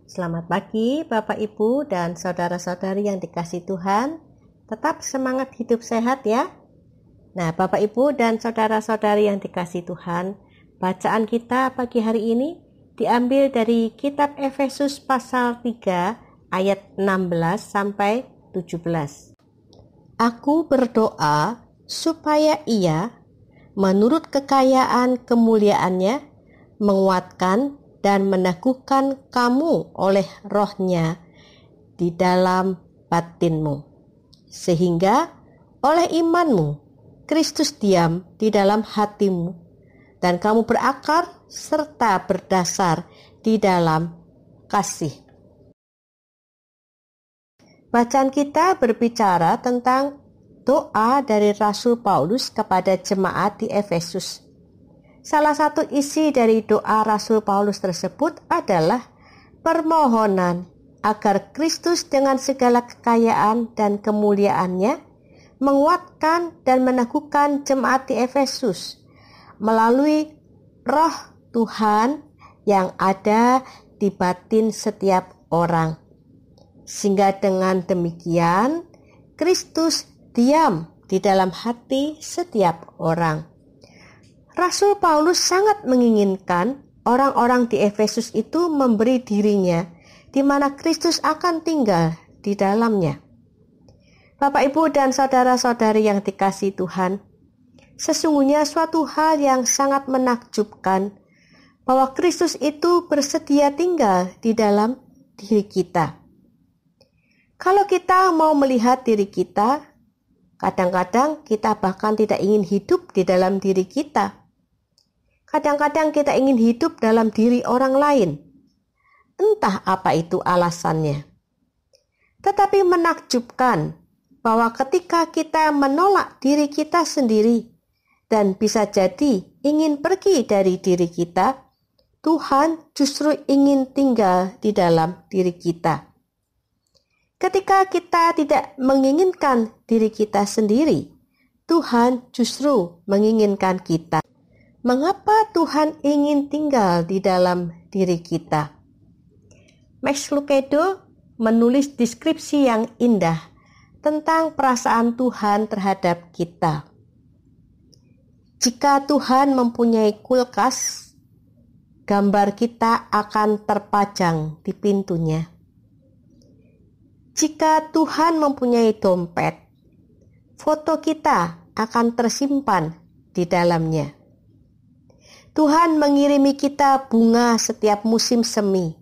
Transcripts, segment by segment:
Selamat pagi Bapak Ibu dan saudara-saudari yang dikasihi Tuhan. Tetap semangat hidup sehat ya. Nah Bapak Ibu dan saudara-saudari yang dikasihi Tuhan, bacaan kita pagi hari ini diambil dari kitab Efesus pasal 3 ayat 16 sampai 17. Aku berdoa supaya Ia menurut kekayaan kemuliaannya menguatkan dan meneguhkan kamu oleh Roh-Nya di dalam batinmu, sehingga oleh imanmu Kristus diam di dalam hatimu dan kamu berakar serta berdasar di dalam kasih. Bacaan kita berbicara tentang doa dari Rasul Paulus kepada jemaat di Efesus. Salah satu isi dari doa Rasul Paulus tersebut adalah permohonan agar Kristus dengan segala kekayaan dan kemuliaannya menguatkan dan meneguhkan jemaat di Efesus melalui Roh Tuhan yang ada di batin setiap orang. Sehingga dengan demikian Kristus diam di dalam hati setiap orang. Rasul Paulus sangat menginginkan orang-orang di Efesus itu memberi dirinya di mana Kristus akan tinggal di dalamnya. Bapak, Ibu, dan saudara-saudari yang dikasihi Tuhan, sesungguhnya suatu hal yang sangat menakjubkan bahwa Kristus itu bersedia tinggal di dalam diri kita. Kalau kita mau melihat diri kita, kadang-kadang kita bahkan tidak ingin hidup di dalam diri kita. Kadang-kadang kita ingin hidup dalam diri orang lain. Entah apa itu alasannya. Tetapi menakjubkan bahwa ketika kita menolak diri kita sendiri dan bisa jadi ingin pergi dari diri kita, Tuhan justru ingin tinggal di dalam diri kita. Ketika kita tidak menginginkan diri kita sendiri, Tuhan justru menginginkan kita. Mengapa Tuhan ingin tinggal di dalam diri kita? Max Lucado menulis deskripsi yang indah tentang perasaan Tuhan terhadap kita. Jika Tuhan mempunyai kulkas, gambar kita akan terpajang di pintunya. Jika Tuhan mempunyai dompet, foto kita akan tersimpan di dalamnya. Tuhan mengirimi kita bunga setiap musim semi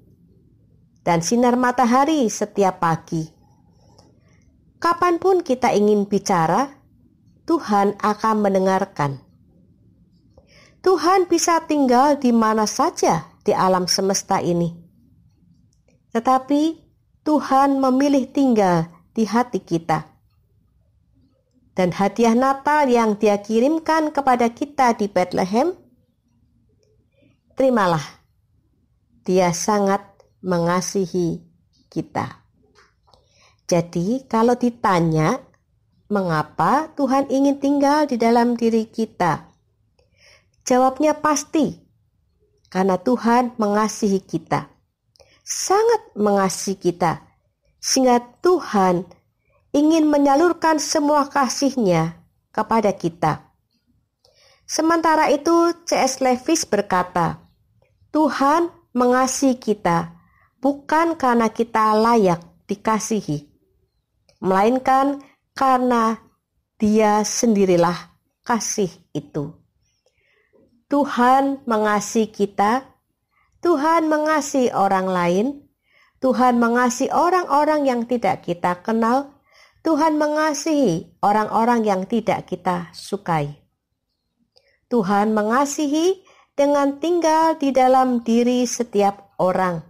dan sinar matahari setiap pagi. Kapanpun kita ingin bicara, Tuhan akan mendengarkan. Tuhan bisa tinggal di mana saja di alam semesta ini. Tetapi Tuhan memilih tinggal di hati kita. Dan hadiah Natal yang Dia kirimkan kepada kita di Bethlehem, terimalah, Dia sangat mengasihi kita. Jadi kalau ditanya mengapa Tuhan ingin tinggal di dalam diri kita, jawabnya pasti karena Tuhan mengasihi kita, sangat mengasihi kita, sehingga Tuhan ingin menyalurkan semua kasih-Nya kepada kita. Sementara itu C.S. Lewis berkata, Tuhan mengasihi kita bukan karena kita layak dikasihi, melainkan karena Dia sendirilah kasih itu. Tuhan mengasihi kita, Tuhan mengasihi orang lain, Tuhan mengasihi orang-orang yang tidak kita kenal, Tuhan mengasihi orang-orang yang tidak kita sukai. Tuhan mengasihi dengan tinggal di dalam diri setiap orang.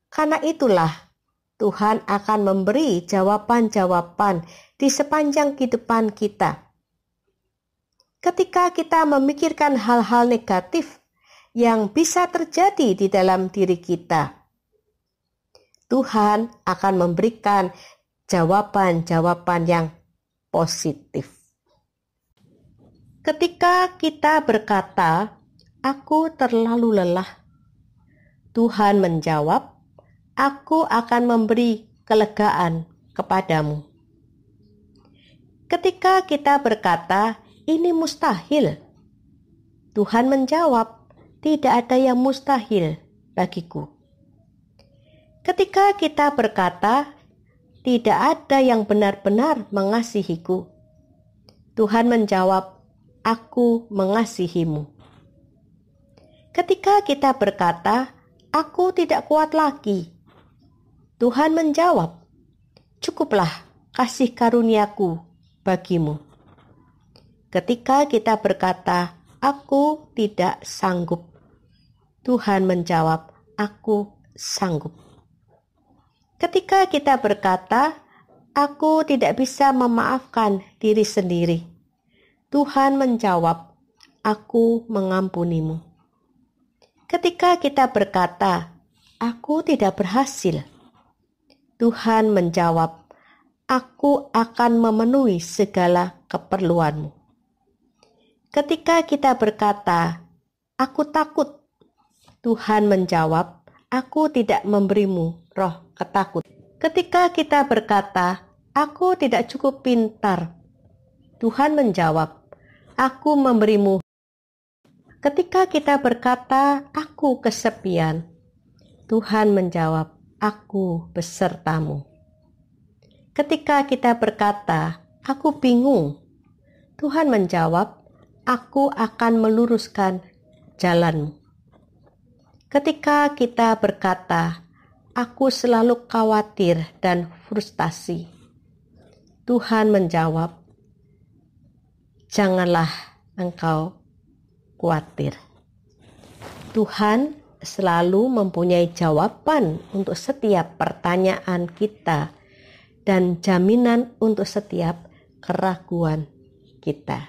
Karena itulah Tuhan akan memberi jawaban-jawaban di sepanjang kehidupan kita. Ketika kita memikirkan hal-hal negatif yang bisa terjadi di dalam diri kita, Tuhan akan memberikan jawaban-jawaban yang positif. Ketika kita berkata, "Aku terlalu lelah," Tuhan menjawab, aku akan memberi kelegaan kepadamu. Ketika kita berkata, ini mustahil, Tuhan menjawab, tidak ada yang mustahil bagiku. Ketika kita berkata, tidak ada yang benar-benar mengasihiku, Tuhan menjawab, aku mengasihimu. Ketika kita berkata, aku tidak kuat lagi, Tuhan menjawab, cukuplah kasih karuniaku bagimu. Ketika kita berkata, aku tidak sanggup, Tuhan menjawab, aku sanggup. Ketika kita berkata, aku tidak bisa memaafkan diri sendiri, Tuhan menjawab, aku mengampunimu. Ketika kita berkata, aku tidak berhasil, Tuhan menjawab, aku akan memenuhi segala keperluanmu. Ketika kita berkata, aku takut, Tuhan menjawab, aku tidak memberimu roh ketakutan. Ketika kita berkata, aku tidak cukup pintar, Tuhan menjawab, aku memberimu. Ketika kita berkata, aku kesepian, Tuhan menjawab, aku besertamu. Ketika kita berkata, aku bingung, Tuhan menjawab, aku akan meluruskan jalanmu. Ketika kita berkata, aku selalu khawatir dan frustasi, Tuhan menjawab, janganlah engkau khawatir. Tuhan selalu mempunyai jawaban untuk setiap pertanyaan kita dan jaminan untuk setiap keraguan kita.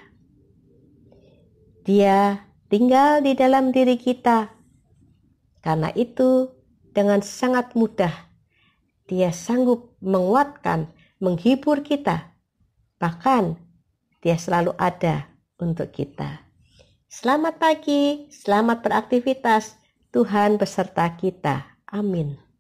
Dia tinggal di dalam diri kita. Karena itu, dengan sangat mudah, Dia sanggup menguatkan, menghibur kita. Bahkan, Dia selalu ada untuk kita. Selamat pagi, selamat beraktivitas. Tuhan beserta kita. Amin.